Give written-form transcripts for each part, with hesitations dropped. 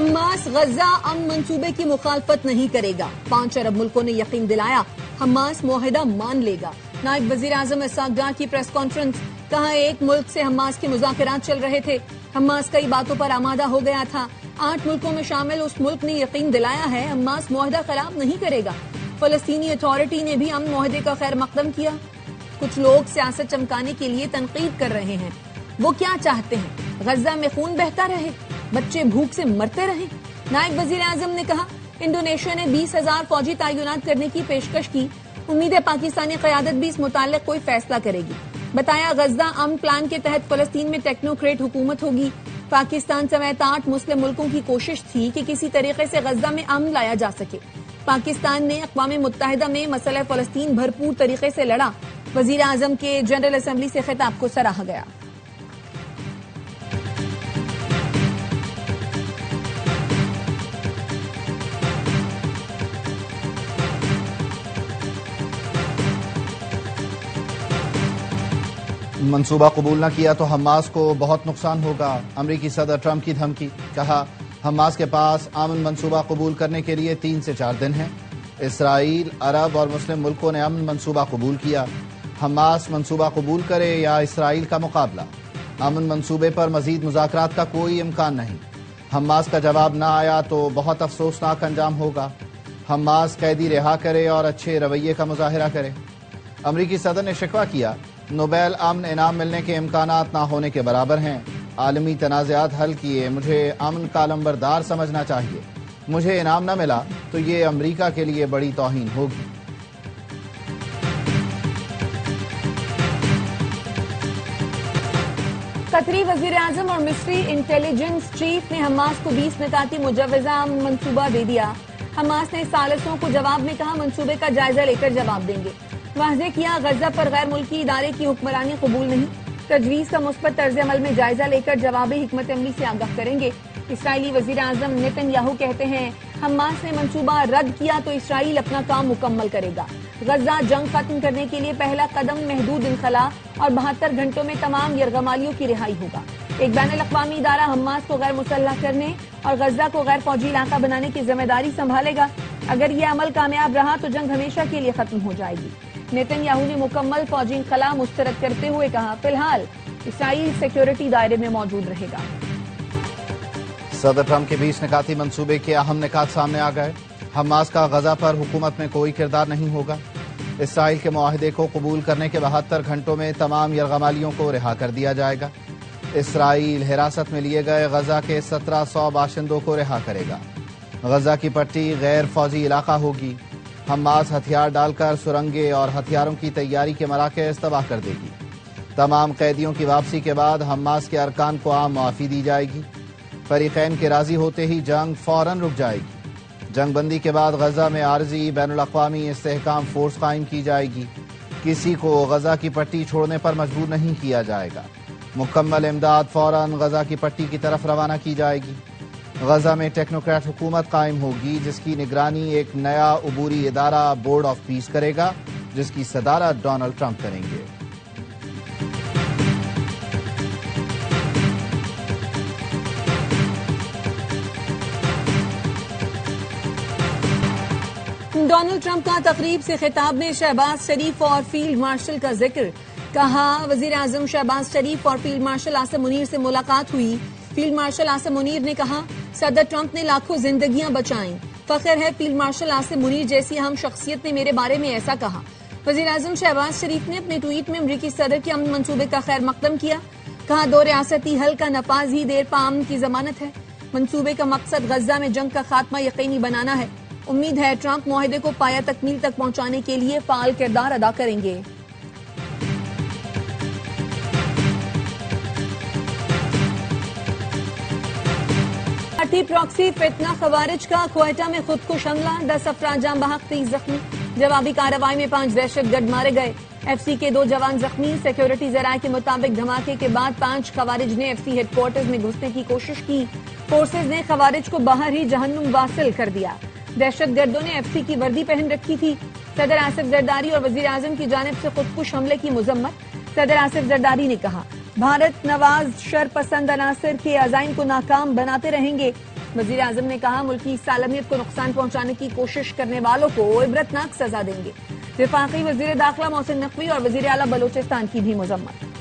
Hamas Gaza امن منصوبے کی مخالفت نہیں کرے گا، 5 عرب ملکوں نے یقین دلایا حماس معاہدہ مان لے گا۔ نائب وزیر اعظم اسحاق ڈار کی پریس کانفرنس، کہا ایک ملک سے حماس کے مذاکرات چل رہے تھے، حماس کئی باتوں پر آمادہ ہو گیا تھا، 8 ملکوں میں شامل اس ملک نے یقین دلایا ہے حماس معاہدہ خلاف نہیں کرے گا۔ فلسطینی اتھارٹی نے بھی امن معاہدے کا خیر مقدم کیا۔ کچھ لوگ سیاست چمکانے کے لیے تنقید کر رہے ہیں، وہ کیا چاہتے ہیں؟ غزہ میں خون بہتا رہے، بچے بھوک سے مرتے رہیں؟ نائب وزیر اعظم نے کہا انڈونیشیا نے 20,000 فوجی تعینات کرنے کی پیشکش کی، امید ہے پاکستانی قیادت بھی اس متعلق کوئی فیصلہ کرے گی۔ بتایا غزہ امن پلان کے تحت فلسطین میں ٹیکنوکریٹ حکومت ہوگی۔ پاکستان سمیت 8 مسلم ملکوں کی کوشش تھی کہ کسی طریقے سے غزہ میں امن لایا جا سکے۔ پاکستان نے اقوام متحدہ میں مسئلہ فلسطین بھرپور طریقے سے لڑا۔ وزیر اعظم کے جنرل اسمبلی سے خطاب کو سراہا گیا۔ منصوبہ قبول نہ کیا تو حماس کو بہت نقصان ہوگا، امریکی صدر ٹرمپ کی دھمکی، کہا حماس کے پاس امن منصوبہ قبول کرنے کے لیے 3 سے 4 دن ہیں۔ اسرائیل، عرب اور مسلم ملکوں نے امن منصوبہ قبول کیا، حماس منصوبہ قبول کرے یا اسرائیل کا مقابلہ، امن منصوبے پر مزید مذاکرات کا کوئی امکان نہیں۔ حماس کا جواب نہ آیا تو بہت افسوسناک انجام ہوگا، حماس قیدی رہا کرے اور اچھے رویے کا مظاہرہ کرے۔ امریکی صدر نے شکوہ کیا نوبیل امن انعام ملنے کے امکانات نہ ہونے کے برابر ہیں، عالمی تنازعات حل کیے، مجھے امن کا علمبردار سمجھنا چاہیے، مجھے انعام نہ ملا تو یہ امریکہ کے لیے بڑی توہین ہوگی۔ قطری وزیر اعظم اور مصری انٹیلیجنس چیف نے حماس کو 20 نکاتی مجوزہ امن منصوبہ دے دیا۔ حماس نے ثالثوں کو جواب میں کہا منصوبے کا جائزہ لے کر جواب دیں گے۔ واضح کیا غزہ پر غیر ملکی ادارے کی حکمرانی قبول نہیں، تجویز کا مثبت طرز عمل میں جائزہ لے کر جوابی حکمت عملی سے آگاہ کریں گے۔ اسرائیلی وزیر اعظم نیتن یاہو کہتے ہیں حماس نے منصوبہ رد کیا تو اسرائیل اپنا کام مکمل کرے گا۔ غزہ جنگ ختم کرنے کے لیے پہلا قدم محدود انخلا اور 72 گھنٹوں میں تمام یرغمالیوں کی رہائی ہوگا۔ ایک بین الاقوامی ادارہ حماس کو غیر مسلح کرنے اور غزہ کو غیر فوجی علاقہ بنانے کی ذمہ داری سنبھالے گا۔ اگر یہ عمل کامیاب رہا تو جنگ ہمیشہ کے لیے ختم ہو جائے گی۔ نیتن یاہو نے مکمل فوجی انخلا مسترد کرتے ہوئے کہا فی الحال اسرائیل سیکیورٹی دائرے میں موجود رہے گا۔ صدر ٹرمپ کے 20 نکاتی منصوبے کے اہم نکات سامنے آ گئے۔ حماس کا غزہ پر حکومت میں کوئی کردار نہیں ہوگا، اسرائیل کے معاہدے کو قبول کرنے کے 72 گھنٹوں میں تمام یرغمالیوں کو رہا کر دیا جائے گا، اسرائیل حراست میں لیے گئے غزہ کے 1700 باشندوں کو رہا کرے گا، غزہ کی پٹی غیر فوجی علاقہ ہوگی، حماس ہتھیار ڈال کر سرنگیں اور ہتھیاروں کی تیاری کے مراکز تباہ کر دے گی، تمام قیدیوں کی واپسی کے بعد حماس کے ارکان کو عام معافی دی جائے گی، فریقین کے راضی ہوتے ہی جنگ فوراً رک جائے گی، جنگ بندی کے بعد غزہ میں عارضی بین الاقوامی استحکام فورس قائم کی جائے گی، کسی کو غزہ کی پٹی چھوڑنے پر مجبور نہیں کیا جائے گا، مکمل امداد فوراً غزہ کی پٹی کی طرف روانہ کی جائے گی، غزہ میں ٹیکنوکریٹ حکومت قائم ہوگی جس کی نگرانی ایک نیا عبوری ادارہ بورڈ آف پیس کرے گا جس کی صدارت ڈونلڈ ٹرمپ کریں گے۔ ڈونلڈ ٹرمپ کا تقریب سے خطاب میں شہباز شریف اور فیلڈ مارشل کا ذکر، کہا وزیر اعظم شہباز شریف اور فیلڈ مارشل عاصم منیر سے ملاقات ہوئی۔ فیلڈ مارشل عاصم منیر نے کہا صدر ٹرمپ نے لاکھوں زندگیاں بچائیں، فخر ہے فیلڈ مارشل عاصم منیر جیسی اہم شخصیت نے میرے بارے میں ایسا کہا۔ وزیر اعظم شہباز شریف نے اپنے ٹویٹ میں امریکی صدر کے امن منصوبے کا خیر مقدم کیا، کہا 2 ریاستی حل کا نفاذ ہی دیر پا امن کی ضمانت ہے، منصوبے کا مقصد غزہ میں جنگ کا خاتمہ یقینی بنانا ہے، امید ہے ٹرمپ معاہدے کو پایہ تکمیل تک پہنچانے کے لیے فعال کردار ادا کریں گے۔ بھارتی پراکسی فتنہ خوارج کا کوئٹہ میں خودکش حملہ، 10 افراد جاں بحق 30 زخمی، جوابی کارروائی میں 5 دہشت گرد مارے گئے، ایف سی کے 2 جوان زخمی، سیکیورٹی ذرائع کے مطابق دھماکے کے بعد 5 خوارج نے ایف سی ہیڈ کوارٹرز میں گھسنے کی کوشش کی، فورسز نے خوارج کو باہر ہی جہنم واصل کر دیا، دہشت گردوں نے ایف سی کی وردی پہن رکھی تھی۔ صدر آصف زرداری اور وزیر اعظم کی جانب سے خودکش حملے کی مذمت، صدر آصف زرداری نے کہا بھارت نواز شر پسند عناصر کے عزائم کو ناکام بناتے رہیں گے، وزیر اعظم نے کہا ملکی سالمیت کو نقصان پہنچانے کی کوشش کرنے والوں کو عبرتناک سزا دیں گے. وفاقی وزیر داخلہ محسن نقوی اور وزیر اعلیٰ بلوچستان کی بھی مذمت.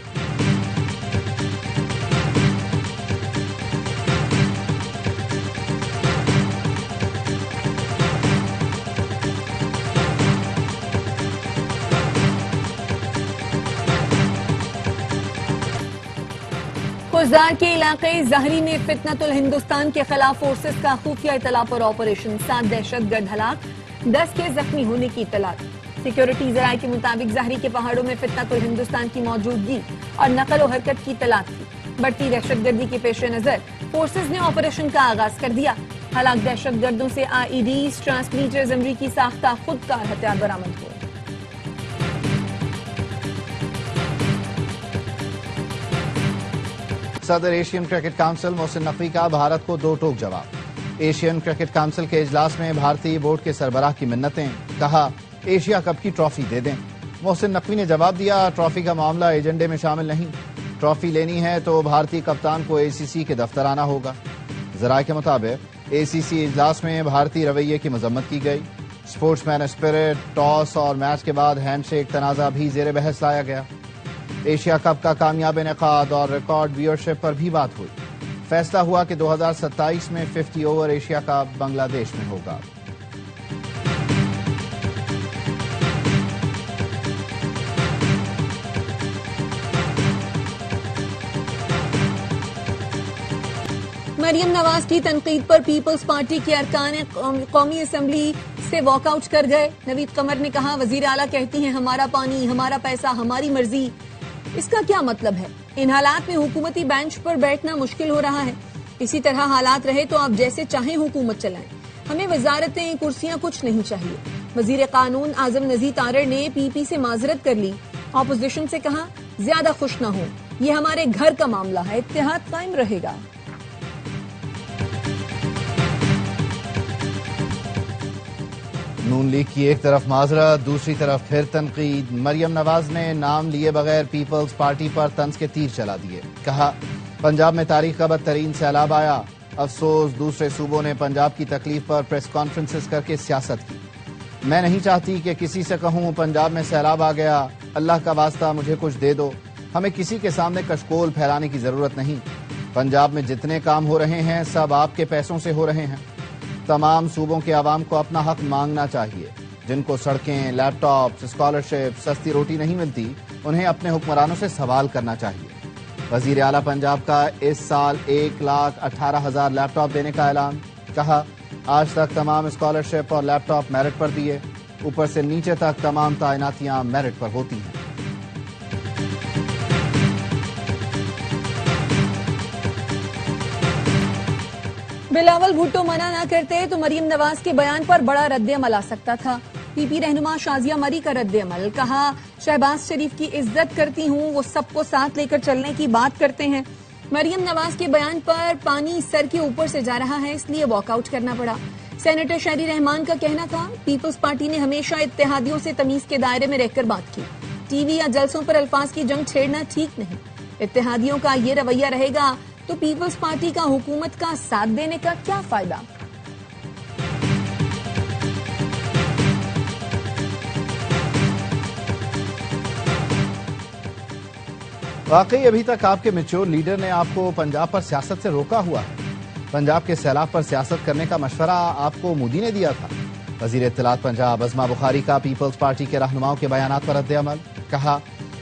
خزدار کے علاقے زہری میں فتنۃ الہندوستان کے خلاف فورسز کا خفیہ اطلاع پر آپریشن. 7 دہشت گرد ہلاک، 10 کے زخمی ہونے کی اطلاع. سیکیورٹی ذرائع کے مطابق زہری کے پہاڑوں میں فتنۃ الہندوستان کی موجودگی اور نقل و حرکت کی اطلاع تھی. بڑھتی دہشت گردی کے پیش نظر فورسز نے آپریشن کا آغاز کر دیا. ہلاک دہشت گردوں سے IEDs، ٹرانسمیٹرز، امریکی ساختہ خودکار ہتھیار برآمد ہوئے. صدر Asian cricket council Mohsin Naqvi کا بھارت کو 2 ٹوک جواب. ایشین کرکٹ کونسل کے اجلاس میں بھارتی بورڈ کے سربراہ کی منتیں، کہا ایشیا کپ کی ٹرافی دے دیں. محسن نقوی نے جواب دیا ٹرافی کا معاملہ ایجنڈے میں شامل نہیں. ٹرافی لینی ہے تو بھارتی کپتان کو ACC کے دفتر آنا ہوگا. ذرائع کے مطابق ACC اجلاس میں بھارتی رویے کی مذمت کی گئی. اسپورٹس مین اسپرٹ، ٹاس اور میچ کے بعد ہینڈ شیک تنازع بھی زیر بحث لایا گیا. ایشیا کپ کا کامیاب انعقاد اور ریکارڈ ویورشپ پر بھی بات ہوئی. فیصلہ ہوا کہ 2027 میں 50 اوور ایشیا کپ بنگلہ دیش میں ہوگا. مریم نواز کی تنقید پر پیپلز پارٹی کے ارکان قومی اسمبلی سے واک آؤٹ کر گئے. نوید قمر نے کہا وزیر اعلیٰ کہتی ہیں ہمارا پانی، ہمارا پیسہ، ہماری مرضی. اس کا کیا مطلب ہے؟ ان حالات میں حکومتی بینچ پر بیٹھنا مشکل ہو رہا ہے. اسی طرح حالات رہے تو آپ جیسے چاہیں حکومت چلائیں. ہمیں وزارتیں، کرسیاں کچھ نہیں چاہیے. وزیر قانون اعظم نذیر تارڑ نے PP سے معذرت کر لی. اپوزیشن سے کہا زیادہ خوش نہ ہو، یہ ہمارے گھر کا معاملہ ہے، اتحاد قائم رہے گا. نون لیگ کی ایک طرف معذرت، دوسری طرف پھر تنقید. مریم نواز نے نام لیے بغیر پیپلز پارٹی پر طنز کے تیر چلا دیے. کہا پنجاب میں تاریخ کا بدترین سیلاب آیا. افسوس دوسرے صوبوں نے پنجاب کی تکلیف پر پریس کانفرنسز کر کے سیاست کی. میں نہیں چاہتی کہ کسی سے کہوں پنجاب میں سیلاب آ گیا، اللہ کا واسطہ مجھے کچھ دے دو. ہمیں کسی کے سامنے کشکول پھیلانے کی ضرورت نہیں. پنجاب میں جتنے کام ہو رہے ہیں سب آپ کے پیسوں سے ہو رہے ہیں. تمام صوبوں کے عوام کو اپنا حق مانگنا چاہیے. جن کو سڑکیں، لیپ ٹاپ، اسکالرشپ، سستی روٹی نہیں ملتی، انہیں اپنے حکمرانوں سے سوال کرنا چاہیے. وزیر اعلیٰ پنجاب کا اس سال 1,18,000 لیپ ٹاپ دینے کا اعلان. کہا آج تک تمام اسکالرشپ اور لیپ ٹاپ میرٹ پر دیے، اوپر سے نیچے تک تمام تعیناتیاں میرٹ پر ہوتی ہیں. بلاول بھٹو منع نہ کرتے تو مریم نواز کے بیان پر بڑا رد عمل آ سکتا تھا. PP رہنما شازیہ مری کا رد عمل. کہا شہباز شریف کی عزت کرتی ہوں، وہ سب کو ساتھ لے کر چلنے کی بات کرتے ہیں. مریم نواز کے بیان پر پانی سر کے اوپر سے جا رہا ہے، اس لیے واک آؤٹ کرنا پڑا. سینیٹر شہری رحمان کا کہنا تھا پیپلز پارٹی نے ہمیشہ اتحادیوں سے تمیز کے دائرے میں رہ کر بات کی. TV یا جلسوں پر الفاظ کی جنگ چھیڑنا ٹھیک نہیں. اتحادیوں کا یہ رویہ رہے گا تو پیپلز پارٹی کا حکومت کا ساتھ دینے کا کیا فائدہ؟ واقعی ابھی تک آپ کے میچور لیڈر نے آپ کو پنجاب پر سیاست سے روکا ہوا ہے. پنجاب کے سیلاب پر سیاست کرنے کا مشورہ آپ کو مودی نے دیا تھا. وزیر اطلاعات پنجاب عظما بخاری کا پیپلز پارٹی کے رہنماؤں کے بیانات پر رد عمل. کہا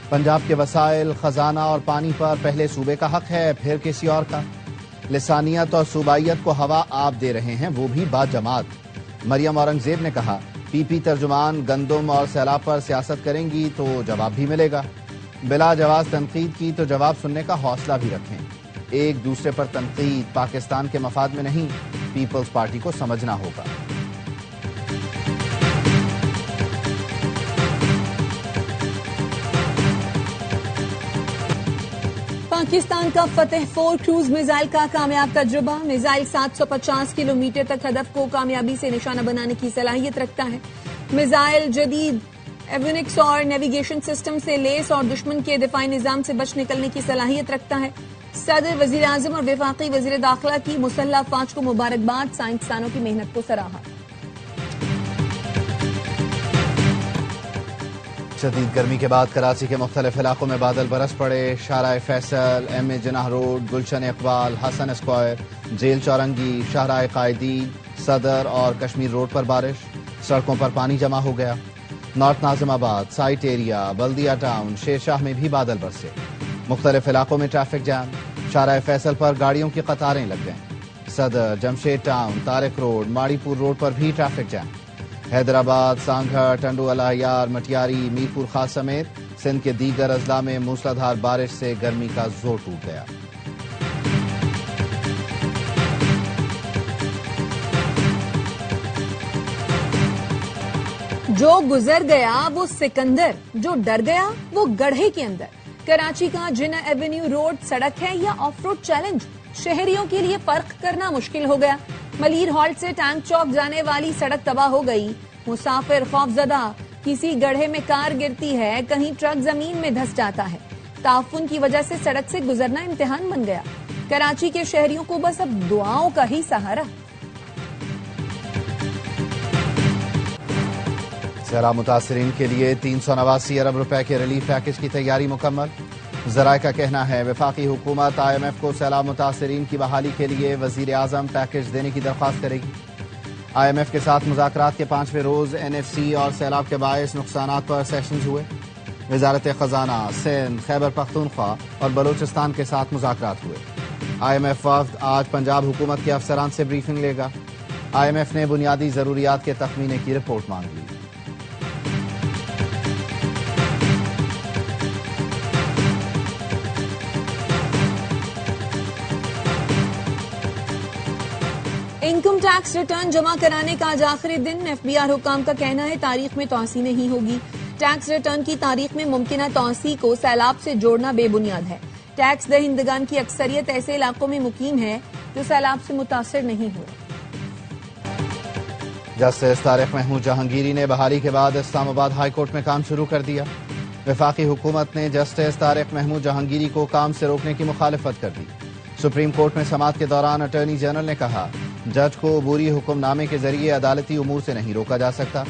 پنجاب کے وسائل، خزانہ اور پانی پر پہلے صوبے کا حق ہے، پھر کسی اور کا. لسانیت اور صوبائیت کو ہوا آپ دے رہے ہیں، وہ بھی با جماعت. مریم اورنگزیب نے کہا PP ترجمان گندم اور سیلاب پر سیاست کریں گی تو جواب بھی ملے گا. بلا جواز تنقید کی تو جواب سننے کا حوصلہ بھی رکھیں. ایک دوسرے پر تنقید پاکستان کے مفاد میں نہیں، پیپلز پارٹی کو سمجھنا ہوگا. پاکستان کا فتح 4 کروز میزائل کا کامیاب تجربہ. میزائل 750 کلومیٹر تک ہدف کو کامیابی سے نشانہ بنانے کی صلاحیت رکھتا ہے. میزائل جدید ایوینکس اور نیویگیشن سسٹم سے لیس اور دشمن کے دفاعی نظام سے بچ نکلنے کی صلاحیت رکھتا ہے. صدر وزیر اعظم اور وفاقی وزیر داخلہ کی مسلح افواج کو مبارکباد، سائنسدانوں کی محنت کو سراہا۔ شدید گرمی کے بعد کراچی کے مختلف علاقوں میں بادل برس پڑے۔ شاہراہ فیصل، ایم اے جناح روڈ، گلشن اقبال، حسن اسکوائر، جیل چورنگی، شاہراہ قائدین، صدر اور کشمیر روڈ پر بارش، سڑکوں پر پانی جمع ہو گیا۔ نارتھ ناظم آباد، سائٹ ایریا، بلدیہ ٹاؤن، شیر شاہ میں بھی بادل برسے۔ مختلف علاقوں میں ٹریفک جام، شاہراہ فیصل پر گاڑیوں کی قطاریں لگ گئیں۔ صدر، جمشید ٹاؤن، طارق روڈ، ماڑی پور روڈ پر بھی ٹریفک جام۔ حیدرآباد، سانگھڑ، ٹنڈو الحیار، مٹیاری، میرپور خاص سمیت سندھ کے دیگر اضلاع میں موسلادھار بارش سے گرمی کا زور ٹوٹ گیا۔ جو گزر گیا وہ سکندر، جو ڈر گیا وہ گڑھے کے اندر۔ کراچی کا جنہ ایونیو روڈ سڑک ہے یا آف روڈ چیلنج، شہریوں کے لیے فرق کرنا مشکل ہو گیا۔ ملیر ہالٹ سے ٹینک چوک جانے والی سڑک تباہ ہو گئی، مسافر خوفزدہ، کسی گڑھے میں کار گرتی ہے، کہیں ٹرک زمین میں دھس جاتا ہے۔ تعفن کی وجہ سے سڑک سے گزرنا امتحان بن گیا۔ کراچی کے شہریوں کو بس اب دعاؤں کا ہی سہارا۔ سیلاب متاثرین کے لیے 389 ارب روپے کے ریلیف پیکج کی تیاری مکمل۔ ذرائع کا کہنا ہے وفاقی حکومت آئی ایم ایف کو سیلاب متاثرین کی بحالی کے لیے وزیر اعظم پیکج دینے کی درخواست کرے گی۔ آئی ایم ایف کے ساتھ مذاکرات کے 5ویں روز این ایف سی اور سیلاب کے باعث نقصانات پر سیشنز ہوئے۔ وزارت خزانہ، سندھ، خیبر پختونخوا اور بلوچستان کے ساتھ مذاکرات ہوئے۔ آئی ایم ایف وفد آج پنجاب حکومت کے افسران سے بریفنگ لے گا۔ آئی ایم ایف نے بنیادی ضروریات کے تخمینے کی رپورٹ مانگ لی۔ انکم ٹیکس ریٹرن جمع کرانے کا آج آخری دن، ایف بی آر حکام کا کہنا ہے تاریخ میں توسیع نہیں ہوگی۔ ٹیکس ریٹرن کی تاریخ میں ممکنہ توسیع کو سیلاب سے جوڑنا بے بنیاد ہے۔ ٹیکس دہندگان کی اکثریت ایسے علاقوں میں مقیم ہے جو سیلاب سے متاثر نہیں ہو۔ جسٹس طارق محمود جہانگیری نے بحالی کے بعد اسلام آباد ہائی کورٹ میں کام شروع کر دیا۔ وفاقی حکومت نے جسٹس طارق محمود جہانگیری کو کام سے روکنے کی مخالفت کر دی۔ سپریم کورٹ میں سماعت کے دوران اٹارنی جنرل نے کہا جج کو عبوری حکم نامے کے ذریعے عدالتی امور سے نہیں روکا جا سکتا۔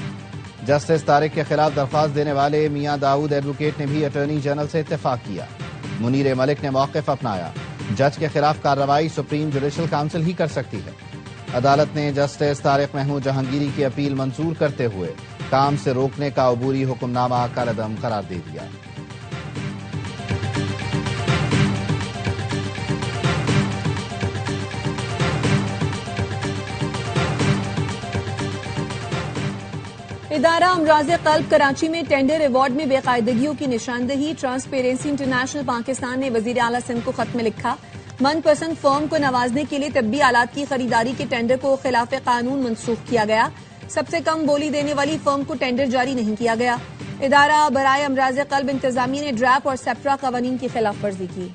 جسٹس طارق کے خلاف درخواست دینے والے میاں داؤد ایڈوکیٹ نے بھی اٹارنی جنرل سے اتفاق کیا۔ منیر ملک نے موقف اپنایا، جج کے خلاف کارروائی سپریم جوڈیشل کونسل ہی کر سکتی ہے۔ عدالت نے جسٹس طارق محمود جہانگیری کی اپیل منظور کرتے ہوئے کام سے روکنے کا عبوری حکم نامہ کالعدم قرار دے دیا۔ ادارہ امراض قلب کراچی میں ٹینڈر ایوارڈ میں بے قاعدگیوں کی نشاندہی۔ ٹرانسپیرنسی انٹرنیشنل پاکستان نے وزیر اعلیٰ سندھ کو خط میں لکھا، من پسند فرم کو نوازنے کے لیے طبی آلات کی خریداری کے ٹینڈر کو خلاف قانون منسوخ کیا گیا۔ سب سے کم بولی دینے والی فرم کو ٹینڈر جاری نہیں کیا گیا۔ ادارہ برائے امراض قلب انتظامیہ نے ڈریپ اور سیپرا قوانین کی خلاف ورزی کی۔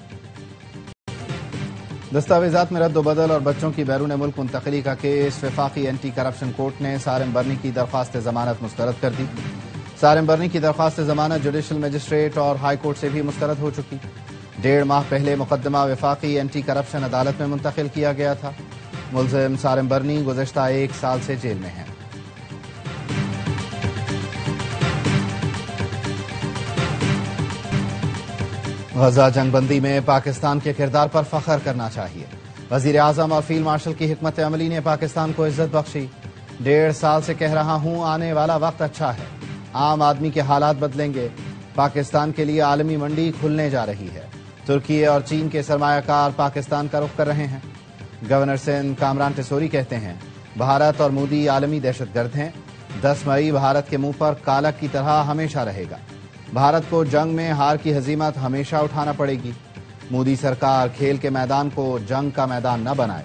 دستاویزات میں رد و بدل اور بچوں کی بیرون ملک منتقلی کا کیس، وفاقی اینٹی کرپشن کورٹ نے سارم برنی کی درخواست ضمانت مسترد کر دی۔ سارم برنی کی درخواست ضمانت جوڈیشل مجسٹریٹ اور ہائی کورٹ سے بھی مسترد ہو چکی۔ 1.5 ماہ پہلے مقدمہ وفاقی اینٹی کرپشن عدالت میں منتقل کیا گیا تھا۔ ملزم سارم برنی گزشتہ 1 سال سے جیل میں ہیں۔ غزہ جنگ بندی میں پاکستان کے کردار پر فخر کرنا چاہیے۔ وزیر اعظم اور فیلڈ مارشل کی حکمت عملی نے پاکستان کو عزت بخشی۔ 1.5 سال سے کہہ رہا ہوں آنے والا وقت اچھا ہے، عام آدمی کے حالات بدلیں گے، پاکستان کے لیے عالمی منڈی کھلنے جا رہی ہے، ترکی اور چین کے سرمایہ کار پاکستان کا رخ کر رہے ہیں۔ گورنر سندھ کامران ٹیسوری کہتے ہیں بھارت اور مودی عالمی دہشت گرد ہیں، 10 مئی بھارت کے منہ پر کالک کی طرح ہمیشہ رہے گا۔ بھارت کو جنگ میں ہار کی ہزیمت ہمیشہ اٹھانا پڑے گی۔ مودی سرکار کھیل کے میدان کو جنگ کا میدان نہ بنائے۔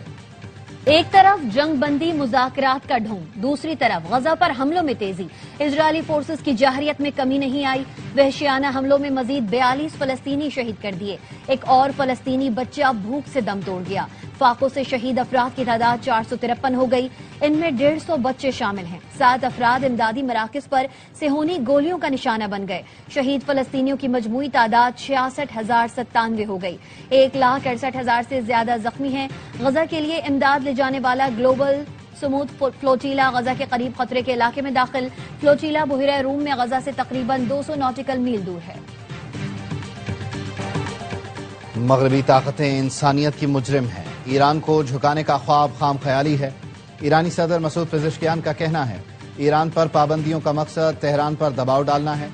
ایک طرف جنگ بندی مذاکرات کا ڈھونگ، دوسری طرف غزہ پر حملوں میں تیزی۔ اسرائیلی فورسز کی جارحیت میں کمی نہیں آئی، وحشیانہ حملوں میں مزید 42 فلسطینی شہید کر دیے، ایک اور فلسطینی بچہ بھوک سے دم توڑ گیا۔ فاقوں سے شہید افراد کی تعداد 453 ہو گئی، ان میں 150 بچے شامل ہیں۔ 7 افراد امدادی مراکز پر صہیونی گولیوں کا نشانہ بن گئے۔ شہید فلسطینیوں کی مجموعی تعداد 66,097 ہو گئی، 1,68,000 سے زیادہ زخمی ہیں۔ غزہ کے لیے امداد لے جانے والا گلوبل سموتھ فلوٹیلا غزہ کے قریب خطرے کے علاقے میں داخل۔ فلوٹیلا بحیرہ روم میں غزہ سے تقریباً 200 ناٹیکل میل دور ہے۔ مغربی طاقتیں انسانیت کی مجرم ہیں، ایران کو جھکانے کا خواب خام خیالی ہے۔ ایرانی صدر مسعود پزشکیان کا کہنا ہے، ایران پر پابندیوں کا مقصد تہران پر دباؤ ڈالنا ہے۔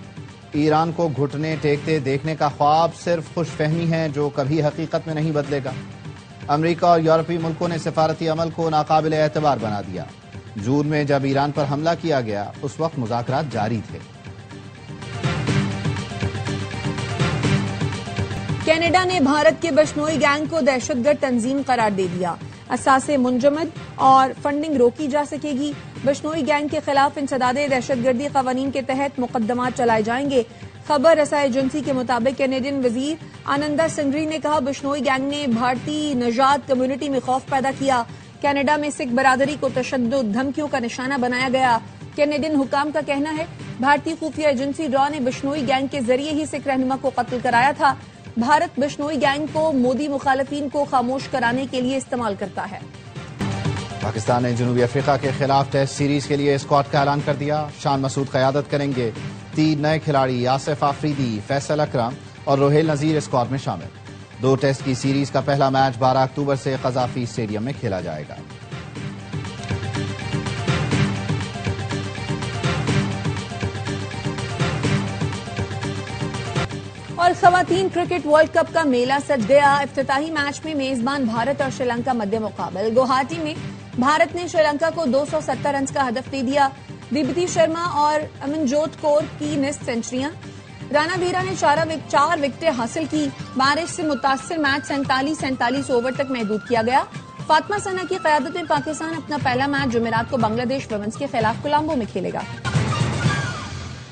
ایران کو گھٹنے ٹیکتے دیکھنے کا خواب صرف خوش فہمی ہے جو کبھی حقیقت میں نہیں بدلے گا۔ امریکہ اور یورپی ملکوں نے سفارتی عمل کو ناقابل اعتبار بنا دیا۔ جون میں جب ایران پر حملہ کیا گیا اس وقت مذاکرات جاری تھے۔ کینیڈا نے بھارت کے بشنوئی گینگ کو دہشت گرد تنظیم قرار دے دیا، اثاثے منجمد اور فنڈنگ روکی جا سکے گی۔ بشنوئی گینگ کے خلاف انسداد دہشت گردی قوانین کے تحت مقدمات چلائے جائیں گے۔ خبر رساں ایجنسی کے مطابق کینیڈین وزیر آنندا سنگری نے کہا، بشنوئی گینگ نے بھارتی نژاد کمیونٹی میں خوف پیدا کیا۔ کینیڈا میں سکھ برادری کو تشدد دھمکیوں کا نشانہ بنایا گیا۔ کینیڈین حکام کا کہنا ہے، بھارتی خفیہ ایجنسی را نے بشنوئی گینگ کے ذریعے ہی سکھ رہنما کو قتل کرایا تھا۔ بھارت بشنوئی گینگ کو مودی مخالفین کو خاموش کرانے کے لیے استعمال کرتا ہے۔ پاکستان نے جنوبی افریقہ کے خلاف ٹیسٹ سیریز کے لیے اسکواڈ کا اعلان کر دیا۔ شان مسعود قیادت کریں گے، 3 نئے کھلاڑی آصف آفریدی، فیصل اکرم اور روہیل نذیر اسکواڈ میں شامل۔ 2 ٹیسٹ کی سیریز کا پہلا میچ 12 اکتوبر سے قذافی اسٹیڈیم میں کھیلا جائے گا۔ اور خواتین کرکٹ ورلڈ کپ کا میلہ سج گیا۔ افتتاحی میچ میں میزبان بھارت اور شری لنکا مد مقابل۔ گوہاٹی میں بھارت نے شری لنکا کو 270 رنز کا ہدف دے دیا۔ دیپتی شرما اور امنجوت کور کی نصف سنچریاں، رانا بیرا نے 4 وکٹیں حاصل کی۔ بارش سے متاثر میچ 47 اوور تک محدود کیا گیا۔ فاطمہ ثنا کی قیادت میں پاکستان اپنا پہلا میچ جمعرات کو بنگلہ دیش ویمنز کے خلاف کولمبو میں کھیلے گا۔